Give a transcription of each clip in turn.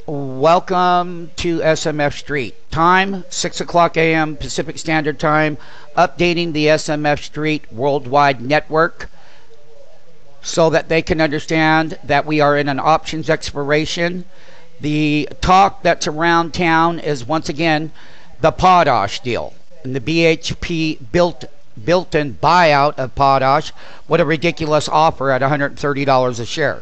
Welcome to SMF Street. Time 6 o'clock a.m. Pacific Standard Time, updating the SMF Street worldwide network so that they can understand that we are in an options expiration. The talk that's around town is once again the potash deal and the BHP built-in buyout of potash. What a ridiculous offer at $130 a share.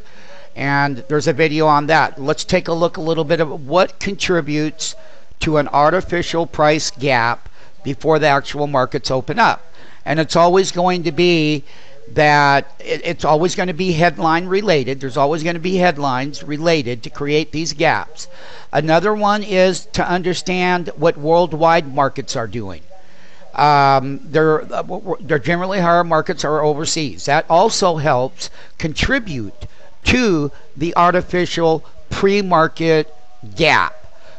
And there's a video on that. Let's take a look a little bit of what contributes to an artificial price gap before the actual markets open up. And it's always going to be that it's always going to be headline related. There's always going to be headlines related to create these gaps. Another one is to understand what worldwide markets are doing. They're generally higher markets are overseas. That also helps contribute to the artificial pre-market gap.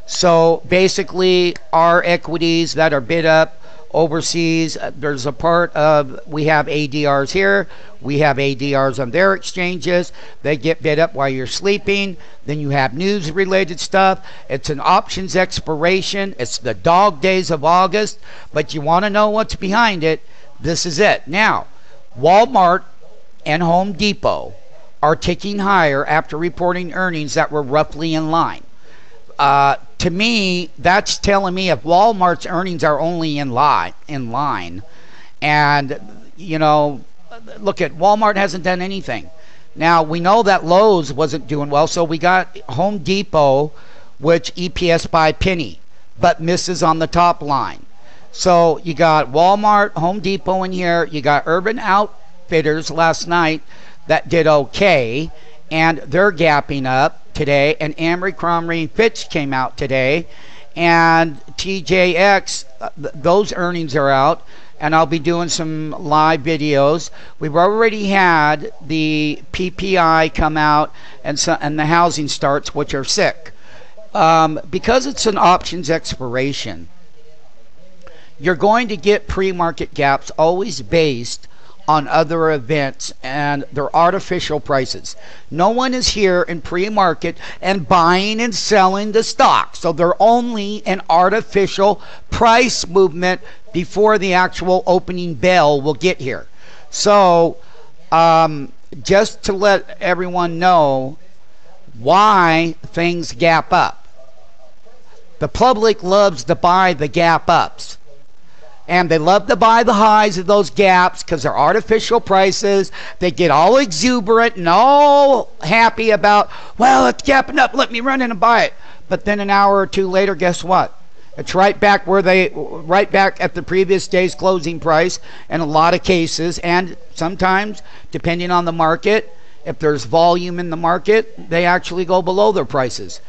So basically our equities that are bid up overseas, there's a part of, we have ADRs here, we have ADRs on their exchanges, they get bid up while you're sleeping. Then you have news related stuff. It's an options expiration. It's the dog days of August, but you want to know what's behind it. This is it. Now Walmart and Home Depot are ticking higher after reporting earnings that were roughly in line. To me, that's telling me if Walmart's earnings are only in line, and you know, look at Walmart hasn't done anything. Now we know that Lowe's wasn't doing well, so we got Home Depot, which EPS by penny, but misses on the top line. So you got Walmart, Home Depot in here. You got Urban Outfitters last night that did okay, and they're gapping up today. And Amory, Cromrie, Fitch came out today, and TJX, those earnings are out, and I'll be doing some live videos. We've already had the PPI come out, and the housing starts, which are sick. Because it's an options expiration, you're going to get pre-market gaps always based on other events, and they're artificial prices. No one is here in pre-market and buying and selling the stock, so they're only an artificial price movement before the actual opening bell will get here. So just to let everyone know why things gap up. The public loves to buy the gap ups, and they love to buy the highs of those gaps because they're artificial prices. They get all exuberant and all happy about, well, it's gapping up, let me run in and buy it. But then an hour or two later, guess what? It's right back at the previous day's closing price in a lot of cases. And sometimes, depending on the market, if there's volume in the market, they actually go below their prices.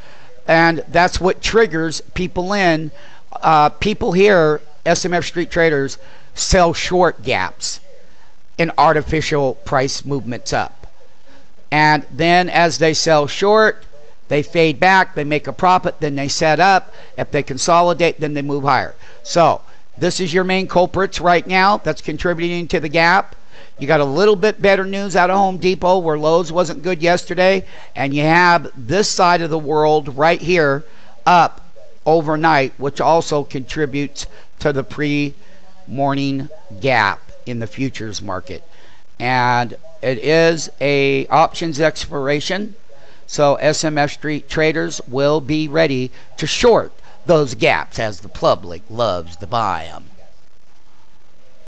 And that's what triggers people in. People here, SMF Street traders, sell short gaps in artificial price movements up. And then as they sell short, they fade back, they make a profit, then they set up. If they consolidate, then they move higher. So this is your main culprits right now that's contributing to the gap. You got a little bit better news out of Home Depot where Lowe's wasn't good yesterday, and you have this side of the world right here up overnight, which also contributes to the pre-morning gap in the futures market. And it is a options expiration, so SMF Street traders will be ready to short those gaps as the public loves to buy them.